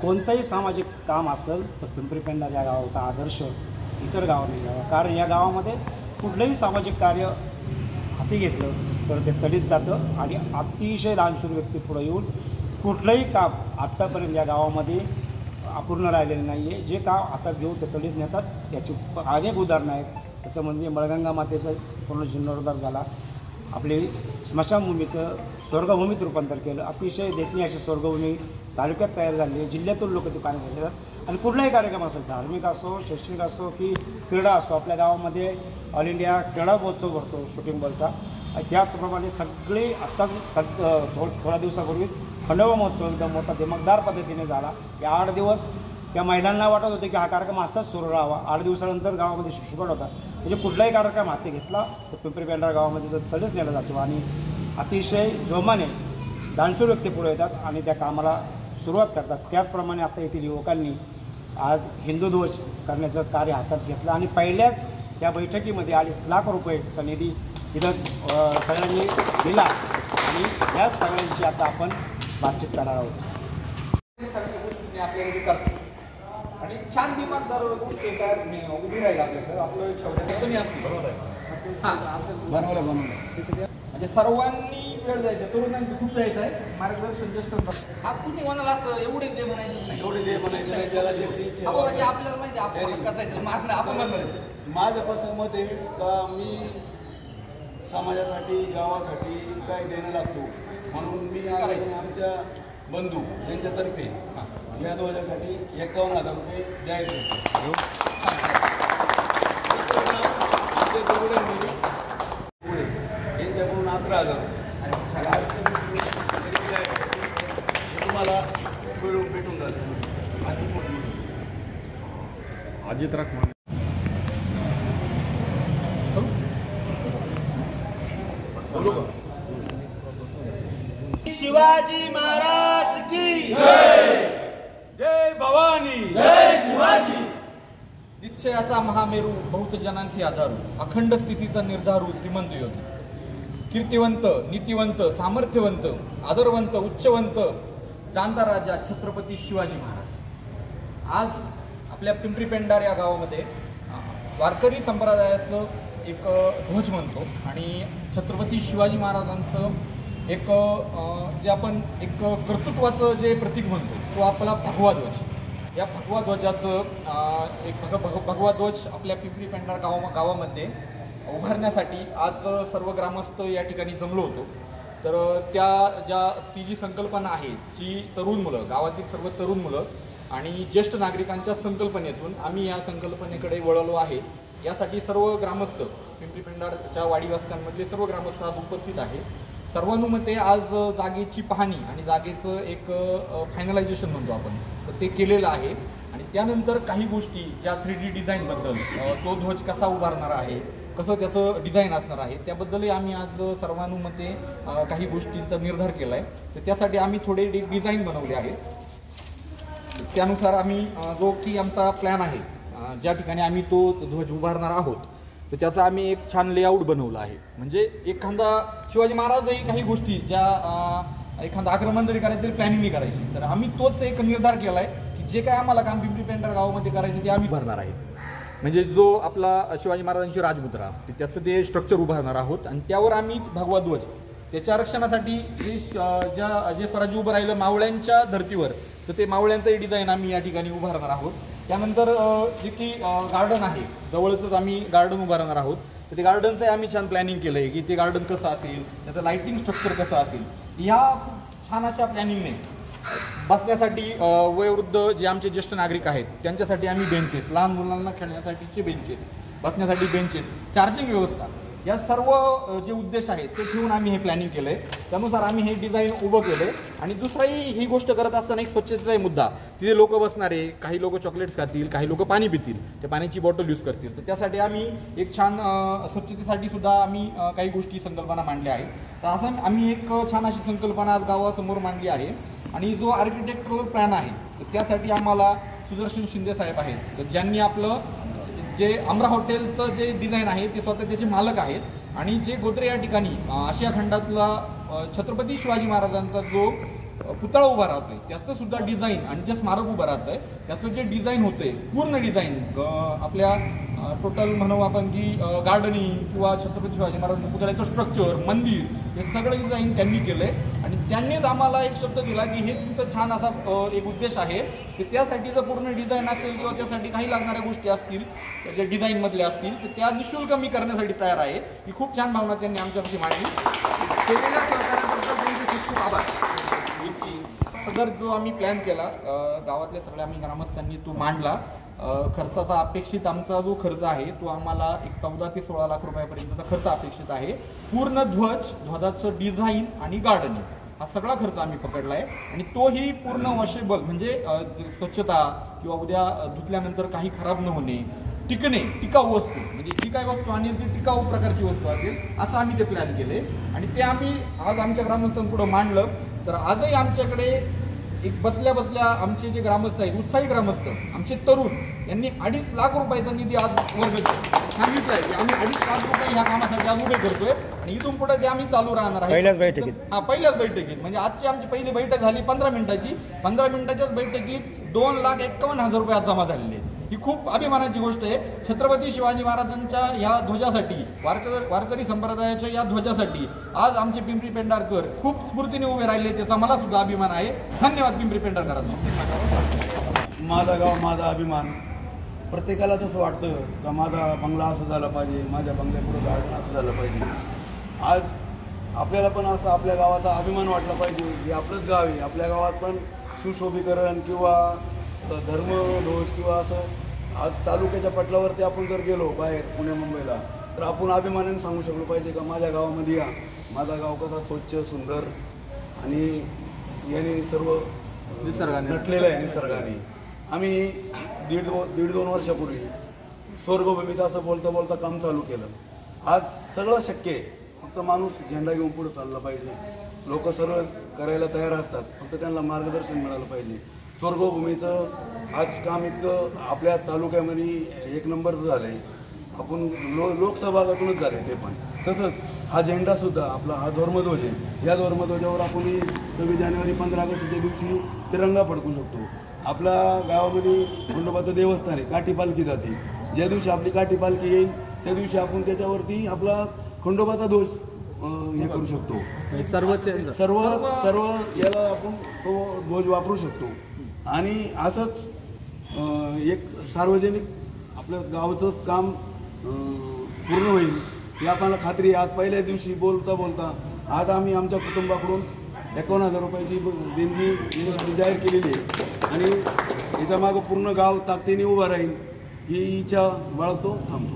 कोणतंही सामाजिक काम असेल तर पिंपरी पेंढार या गावाचा आदर्श इतर गावांनी घ्यावा, कारण या गावामध्ये कुठलंही सामाजिक कार्य हाती घेतलं तर ते तडीत जातं आणि अतिशय दानशूर व्यक्ती पुढे येऊन कुठलंही काम आत्तापर्यंत या गावामध्ये अपूर्ण राहिलेलं नाही आहे. जे काम हातात घेऊन ते तडीच नेतात. याची अनेक उदाहरणं आहेत. त्याचं म्हणजे मळगंगा मातेचं पूर्ण जीर्णोद्धार झाला, आपली स्मशानभूमीचं स्वर्गभूमीत रूपांतर केलं. अतिशय देखणी अशी स्वर्गभूमी तालुक्यात तयार झाली आहे. जिल्ह्यातून लोक ते पाहण्यासाठी येतात आणि कुठलाही कार्यक्रम असो, धार्मिक असो, शैक्षणिक असो की क्रीडा असो, आपल्या गावामध्ये ऑल इंडिया क्रीडा महोत्सव भरतो शूटिंग बॉलचा. त्याचप्रमाणे सगळे आत्ताच थोड्या दिवसापूर्वीच खंडोबा महोत्सव एकदम मोठा दिमागदार पद्धतीने झाला. या 8 दिवस त्या महिलांना वाटत होते की हा कार्यक्रम असाच सुरू राहावा. 8 दिवसानंतर गावामध्ये शिक्षण होता. म्हणजे कुठलाही कार्यक्रम हाती घेतला तर पिंपरी पेंढार गावामध्ये तर तडीच नेला जातो आणि अतिशय जोमाने दानशूर व्यक्ती पुढे येतात आणि त्या कामाला सुरुवात करतात. त्याचप्रमाणे आता येथील युवकांनी आज हिंदू ध्वज करण्याचं कार्य हातात घेतलं आणि पहिल्याच या बैठकीमध्ये 2.5 लाख रुपयेचा निधी इथं सगळ्यांनी दिला आणि याच सगळ्यांची आता आपण बातचीत करणार आहोत. सगळ्या गोष्टी आपल्याकडे करतो आणि छान दिमागदार गोष्टी काय उभी राहील आपल्याकडे. आपलं एक शेवटी असतं. बरोबर आहे. हां, बनवलं म्हणजे सर्वांनी वेळ जायचं, तरुणांनी खूप जायचं आहे. मार्गदर्शन ज्येष्ठ आपण कोणाला असं एवढे दे म्हणायचे, एवढे दे म्हणायचे नाही, ज्याला ज्याची इच्छा आपल्याला माहिती आपण करायचं मागणं आपण म्हणायचं. माझं कसं मत आहे का मी समाजासाठी गावासाठी काय देणं लागतो म्हणून मी आमच्या बंधू यांच्यातर्फे या ध्वजासाठी 51,000 रुपये जाहीर करतो. पुढे यांच्याकडून 11,000 तुम्हाला भेटून जातं. अजित राख शिवाजी महाराज की जय. जय भवानी, जय शिवाजी. निश्चयाचा महामेरू, बहुतजनांशी आधारू, अखंड स्थितीचा निर्धारू, श्रीमंत योगी, कीर्तिवंत, नीतिवंत, सामर्थ्यवंत, आदरवंत, उच्चवंत, जाणता राजा छत्रपती शिवाजी महाराज. आज आपल्या पिंपरी पेंढार या गावामध्ये वारकरी संप्रदायाचं एक ध्वज म्हणतो आणि छत्रपती शिवाजी महाराजांचं एक जे आपण एक कर्तृत्वाचं जे प्रतीक म्हणतो तो आपला भगवा ध्वज. या भगवा ध्वजाचं एक भगवा ध्वज आपल्या पिंपरी पेंढार गावामध्ये उभारण्यासाठी आज सर्व ग्रामस्थ या ठिकाणी जमलो होतो. तर ती जी संकल्पना आहे, जी तरुण मुलं, गावातील सर्व तरुण मुलं आणि ज्येष्ठ नागरिकांच्या संकल्पनेतून आम्ही या संकल्पनेकडे वळलो आहे. यासाठी सर्व ग्रामस्थ, पिंपरी पेंढारच्या वाडी वस्त्यांमधले सर्व ग्रामस्थ आज उपस्थित आहे. सर्वानुमते आज जागेची पाहणी आणि जागेचं एक फायनलायझेशन म्हणतो आपण, तर ते केलेलं आहे. आणि त्यानंतर काही गोष्टी ज्या 3D डिझाईनबद्दल, तो ध्वज कसा उभारणार आहे, कसं त्याचं डिझाईन असणार आहे, त्याबद्दलही आम्ही आज सर्वानुमते काही गोष्टींचा निर्धार केला आहे. तर त्यासाठी आम्ही थोडे डिझाईन बनवले आहेत. त्यानुसार आम्ही जो की आमचा प्लॅन आहे, ज्या ठिकाणी आम्ही तो ध्वज उभारणार आहोत, तर त्याचा आम्ही एक छान लेआउट बनवला आहे. म्हणजे एखादा शिवाजी महाराजही काही गोष्टी ज्या एखादा आक्रमण जरी करायचं तरी प्लॅनिंग करायची, तर आम्ही तोच एक निर्धार केला आहे की जे काय आम्हाला काम पिंपरी पेंढार गावामध्ये करायचं ते आम्ही भरणार आहे. म्हणजे जो आपला शिवाजी महाराजांची राजमुद्रा, त्याचं ते स्ट्रक्चर उभारणार आहोत आणि त्यावर आम्ही भगवा ध्वज, त्याच्या आरक्षणासाठी जे स्वराज्य उभं राहिलं मावळ्यांच्या धर्तीवर, तर ते मावळ्यांचंही डिझाईन आम्ही या ठिकाणी उभारणार आहोत. त्यानंतर जे की गार्डन आहे, जवळच आम्ही गार्डन उभारणार आहोत. तर ते गार्डनचं आम्ही छान प्लॅनिंग केलं आहे की ते गार्डन कसं असेल, त्याचं लाईटिंग स्ट्रक्चर कसं असेल. ह्या छान अशा प्लॅनिंगने बसण्यासाठी वयोवृद्ध जे आमचे ज्येष्ठ नागरिक आहेत त्यांच्यासाठी आम्ही बेंचेस, लहान मुलांना खेळण्यासाठीचे बेंचेस, बसण्यासाठी बेंचेस, चार्जिंग व्यवस्था, या सर्व जे उद्देश आहेत ते ठेवून आम्ही हे प्लॅनिंग केलं आहे. त्यानुसार आम्ही हे डिझाईन उभं केलं आहे. आणि दुसराही ही गोष्ट करत असताना एक स्वच्छतेचा मुद्दा, तिथे लोक बसणारे, काही लोक चॉकलेट्स खातील, काही लोक पाणी पितील, त्या पाण्याची बॉटल यूज करतील. तर त्यासाठी आम्ही एक छान स्वच्छतेसाठी सुद्धा आम्ही काही गोष्टी संकल्पना मांडल्या आहेत. तर असं आम्ही एक छान अशी संकल्पना आज गावासमोर मांडली आहे. आणि जो आर्किटेक्चरल प्लॅन आहे, तर त्यासाठी आम्हाला सुदर्शन शिंदे साहेब आहेत, तर ज्यांनी आपलं जे अमरा हॉटेलचं जे डिझाईन आहे ते स्वतः त्याचे मालक आहेत. आणि जे गोत्रे या ठिकाणी आशिया खंडातला छत्रपती शिवाजी महाराजांचा जो पुतळा उभा राहतोय त्याचं सुद्धा डिझाईन आणि जे स्मारक उभं राहतंय त्याचं जे डिझाईन होतंय पूर्ण डिझाईन आपल्या टोटल म्हणू आपण की गार्डनिंग किंवा छत्रपती शिवाजी महाराजांचं पुतळ्याचं स्ट्रक्चर मंदिर हे सगळं डिझाईन त्यांनी केलंय आणि त्यांनीच आम्हाला एक शब्द दिला की हे तुमचं छान असा एक उद्देश आहे की त्यासाठी जर पूर्ण डिझाईन असेल किंवा त्यासाठी काही लागणाऱ्या गोष्टी असतील जे डिझाईनमधल्या असतील तर त्या निःशुल्क मी करण्यासाठी तयार आहे. ही खूप छान भावना त्यांनी आमच्यापाशी मांडली. केलेल्या सहकार्याबद्दल त्यांचे खूप खूप आभार. सदर जो आम्ही प्लॅन केला गावातल्या सगळ्या आम्ही ग्रामस्थांनी तो मांडला. खर्चाचा अपेक्षित आमचा जो खर्च आहे तो आम्हाला एक 14 ते 16 लाख रुपयापर्यंतचा खर्च अपेक्षित आहे. पूर्ण ध्वजाचं डिझाईन आणि गार्डनिंग हा सगळा खर्च आम्ही पकडला आहे आणि तोही पूर्ण वॉशेबल म्हणजे स्वच्छता किंवा उद्या धुतल्यानंतर काही खराब न होणे टिकाऊ वस्तू म्हणजे जी काही वस्तू आणि ती टिकाऊ प्रकारची वस्तू असेल असं आम्ही ते प्लॅन केले आणि ते आम्ही आज आमच्या ग्रामस्थांपुढं मांडलं. तर आजही आमच्याकडे एक बसल्या आमचे जे ग्रामस्थ आहेत उत्साही ग्रामस्थ आमचे तरुण यांनी 2.5 लाख रुपयाचा निधी आज वर्ग सांगितलं आहे की आम्ही 2.5 लाख रुपये ह्या कामासाठी आज उभे करतोय आणि इथून पुढे ते आम्ही चालू राहणार आहे. पहिल्याच बैठकीत म्हणजे आजची आमची पहिली बैठक झाली 15 मिनिटाची. 15 मिनिटाच्याच बैठकीत 2,51,000 रुपये आज जमा झालेले आहेत. ही खूप अभिमानाची गोष्ट आहे. छत्रपती शिवाजी महाराजांच्या या ध्वजासाठी वारकरी संप्रदायाच्या या ध्वजासाठी आज आमचे पिंपरी पेंढारकर खूप स्फूर्तीने उभे राहिले त्याचा मला सुद्धा अभिमान आहे. धन्यवाद पिंपरी पेंढारकरांना. माझं गाव माझा अभिमान. प्रत्येकाला तसं वाटतं का माझा बंगला असं झाला पाहिजे, माझ्या बंगल्यापुढं गार्डन असं झालं पाहिजे. आज आपल्याला पण असं आपल्या गावाचा अभिमान वाटला पाहिजे की आपलंच गाव आहे. आपल्या गावात पण सुशोभीकरण किंवा धर्मध्वज किंवा असं आज तालुक्याच्या पटलावरती आपण जर गेलो बाहेर पुणे मुंबईला तर आपण अभिमानाने सांगू शकलो पाहिजे का माझ्या गावामध्ये या, माझा गाव कसा स्वच्छ सुंदर आणि याने सर्व निसर्गाने नटलेलं आहे निसर्गाने. आम्ही दीड दोन वर्षापूर्वी स्वर्गभूमीचं असं बोलता बोलता काम चालू केलं. आज सगळं शक्य आहे. फक्त माणूस झेंडा घेऊन पुढे चालला पाहिजे. लोक सर्व करायला तयार असतात, फक्त त्यांना मार्गदर्शन मिळालं पाहिजे. स्वर्गभूमीचं आज काम इतकं आपल्या तालुक्यामध्ये 1 नंबर झालं आहे. आपण लोकसभागातूनच झाले ते पण. तसंच हा झेंडासुद्धा आपला हा धर्मध्वज आहे. या धर्मध्वजावर आपण 26 जानेवारी 15 ऑगस्टच्या दिवशी तिरंगा फडकू शकतो. आपल्या गावामध्ये खंडोबाचं देवस्थान आहे, काठी पालखी जाते. ज्या दिवशी आपली काठी पालखी येईल त्या दिवशी आपण त्याच्यावरती आपला खंडोबाचा ध्वज हे करू शकतो. सर्व याला आपण तो ध्वज वापरू शकतो. आणि असंच एक सार्वजनिक आपल्या गावाचं काम पूर्ण होईल ही आपल्याला खात्री आहे. आज पहिल्या दिवशी बोलता आज आम्ही आमच्या कुटुंबाकडून 51,000 रुपयाची देणगी जाहीर केलेली आहे आणि याच्यामागं पूर्ण गाव ताकदीने उभं राहील ही इच्छा बाळगतो थांबतो.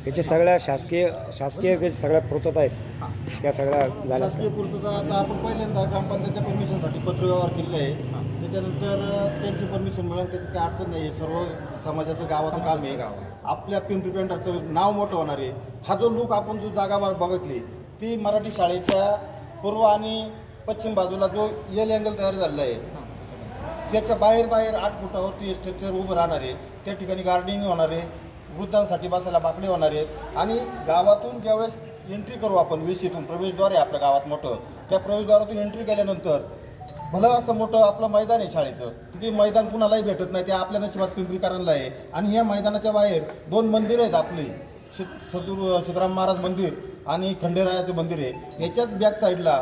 याचे सगळ्या शासकीय सगळ्या पूर्तता आहेत त्या सगळ्या झाल्या. शासकीय पूर्तता आता आपण पहिल्यांदा ग्रामपंचायतच्या परमिशनसाठी पत्रव्यवहार केले आहे. त्याच्यानंतर त्यांची परमिशन मिळून त्याची काही अडचण नाही आहे. सर्व समाजाचं गावाचं काम आहे. आपल्या पिंपरी पेंढारचं नाव मोठं होणार आहे. हा जो लूक आपण जो जागा बघितली ती मराठी शाळेच्या पूर्व आणि पश्चिम बाजूला जो एल अँगल तयार झालेला आहे त्याच्या बाहेर 8 फुटावरती स्ट्रक्चर उभं राहणार आहे. त्या ठिकाणी गार्डनिंग होणार आहे. वृद्धांसाठी बसायला बाकडे होणार आहेत. आणि गावातून ज्यावेळेस एंट्री करू आपण वेशीतून प्रवेशद्वार आहे आपल्या गावात मोठं, त्या प्रवेशद्वारातून एंट्री केल्यानंतर भलं असं मोठं आपलं मैदान आहे शाळेचं. तिथे मैदान कुणालाही भेटत नाही, ते आपल्या नशिबात पिंपरीकरांना आहे. आणि या मैदानाच्या बाहेर 2 मंदिरं आहेत आपली, सिद्धराम महाराज मंदिर आणि खंडेरायाचं मंदिर आहे. याच्याच बॅक साईडला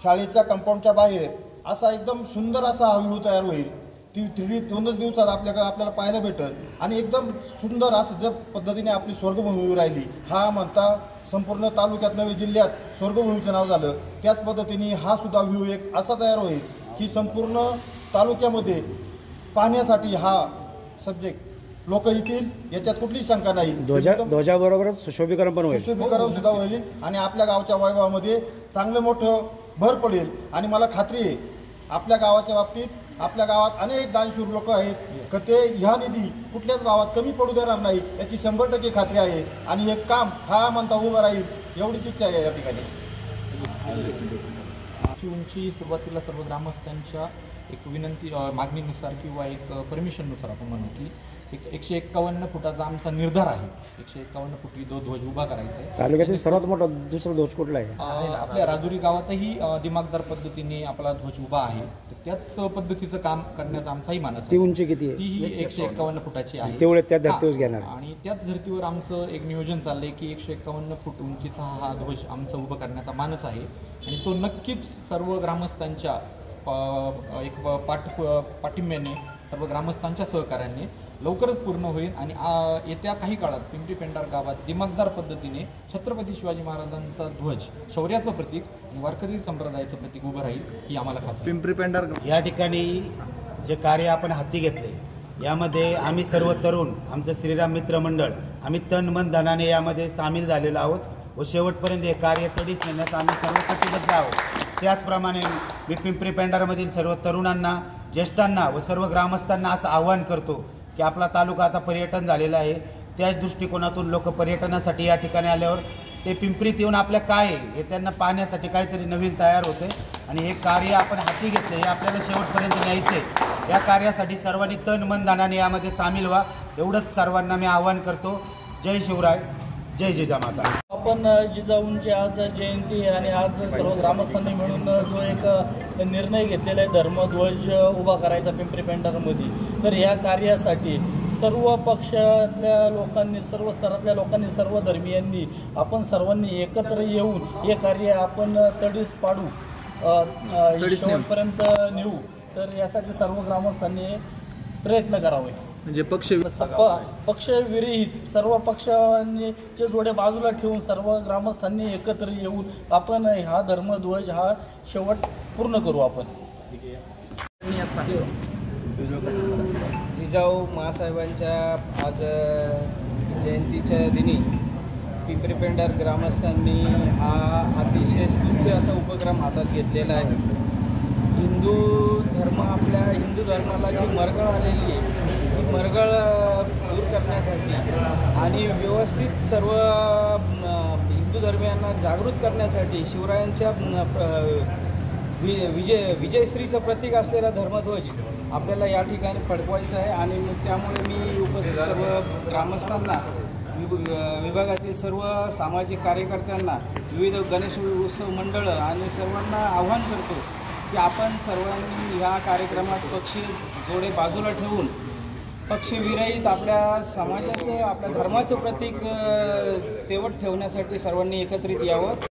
शाळेच्या कंपाऊंडच्या बाहेर असा एकदम सुंदर असा व्ह्यू तयार होईल. ती 2च दिवसात आपल्याला पाहायला भेटेल. आणि एकदम सुंदर असं ज्या पद्धतीने आपली स्वर्गभूमी राहिली हा म्हणता संपूर्ण तालुक्यात नवे जिल्ह्यात स्वर्गभूमीचं नाव झालं, त्याच पद्धतीने हा सुद्धा व्ह्यू एक असा तयार होईल की संपूर्ण तालुक्यामध्ये पाहण्यासाठी हा सब्जेक्ट लोक येतील याच्यात कुठलीही शंका नाही. ध्वजाबरोबरच सुशोभीकरण पण होईल, सुशोभीकरण सुद्धा होईल आणि आपल्या गावच्या वैभवामध्ये चांगलं मोठं भर पडेल. आणि मला खात्री आहे आपल्या गावाच्या बाबतीत आपल्या गावात अनेक दानशूर लोक आहेत की ते ह्या निधी कुठल्याच गावात कमी पडू देणार नाही याची 100% खात्री आहे. आणि हे काम हा म्हणता उभं राहील एवढीच इच्छा आहे या ठिकाणी. उंची सुरुवातीला सर्व ग्रामस्थांच्या एक विनंती मागणीनुसार किंवा एक परमिशननुसार आपण म्हणू की एक 151 फुटाचा आमचा निर्धार आहे. 151 फुटी ध्वज उभा करायचा आहे. तालुक्यातील सर्वात मोठा दुसरा ध्वज कुठला आहे? आपल्या राजुरी गावातही दिमागदार पद्धतीने आपला ध्वज उभा आहे. तर त्याच पद्धतीचं काम करण्याचा आमचाही मानस ती आहे. उंची किती आहे? तीही 151 फुटाची आहे. तेवढे त्या धर्तीवर घेणार. आणि त्याच धर्तीवर आमचं एक नियोजन चाललंय की 151 फूट उंचीचा हा ध्वज आमचा उभा करण्याचा मानस आहे. आणि तो नक्कीच सर्व ग्रामस्थांच्या पाठिंब्याने, सर्व ग्रामस्थांच्या सहकार्याने लवकरच पूर्ण होईल. आणि येत्या काही काळात पिंपरी पेंढार गावात दिमागदार पद्धतीने छत्रपती शिवाजी महाराजांचा ध्वज, शौर्याचं प्रतीक आणि वारकरी संप्रदायाचं प्रतीक उभं राहील ही आम्हाला खात्री. पिंपरी पेंढार या ठिकाणी जे कार्य आपण हाती घेतले यामध्ये आम्ही सर्व तरुण, आमचं श्रीराम मित्र मंडळ, आम्ही तन मन धनाने यामध्ये सामील झालेलो आहोत व शेवटपर्यंत हे कार्य तडीस नेण्यास आम्ही सर्व कटिबद्ध आहोत. त्याचप्रमाणे मी पिंपरी पेंढारमधील सर्व तरुणांना, ज्येष्ठांना व सर्व ग्रामस्थांना असं आवाहन करतो की आपला तालुका आता पर्यटन झालेला आहे. त्याच दृष्टिकोनातून लोक पर्यटनासाठी या ठिकाणी आल्यावर ते पिंपरीत येऊन आपलं काय आहे हे त्यांना पाहण्यासाठी काहीतरी नवीन तयार होते. आणि हे कार्य आपण हाती घेतले हे आपल्याला शेवटपर्यंत न्यायचे. या कार्यासाठी सर्वांनी तन मन धनाने यामध्ये सामील व्हा, एवढंच सर्वांना मी आवाहन करतो. जय शिवराय, जय जिजामाता. आपण जिजाऊंची आज जयंती आहे आणि आज सर्व ग्रामस्थांनी मिळून जो एक निर्णय घेतलेला आहे धर्मध्वज उभा करायचा पिंपरी पेंढारमध्ये, तर या कार्यासाठी सर्व पक्षातल्या लोकांनी, सर्व स्तरातल्या लोकांनी, सर्व धर्मीयांनी आपण सर्वांनी एकत्र येऊन हे कार्य आपण तडीस पाडू, शेवटपर्यंत नेऊ. तर यासाठी सर्व ग्रामस्थांनी प्रयत्न करावे. म्हणजे पक्षविरहित सर्व पक्षांनी चे जोडे बाजूला ठेवून सर्व ग्रामस्थांनी एकत्र येऊन आपण हा धर्मध्वज हा शेवट पूर्ण करू. आपण जिजाऊ महासाहेबांच्या आज जयंतीच्या दिनी पिंपरी पेंढार ग्रामस्थांनी हा अतिशय स्तुत्य असा उपक्रम हातात घेतलेला आहे. हिंदू धर्म, आपल्या हिंदू धर्माला जी मरगळ आलेली आहे ती मरगळ दूर करण्यासाठी आणि व्यवस्थित सर्व हिंदू धर्मियांना जागृत करण्यासाठी शिवरायांच्या विजयश्रीचं प्रतीक असलेला धर्मध्वज आपल्याला या ठिकाणी फडकवायचा आहे. आणि त्यामुळे मी उपस्थित सर्व ग्रामस्थांना, विभागातील सर्व सामाजिक कार्यकर्त्यांना, विविध गणेश उत्सव मंडळं आणि सर्वांना आवाहन करतो की आपण सर्वांनी ह्या कार्यक्रमात पक्षी जोडे बाजूला ठेवून पक्षविरहित आपल्या समाजाचं, आपल्या धर्माचं प्रतीक तेवत ठेवण्यासाठी सर्वांनी एकत्रित यावं.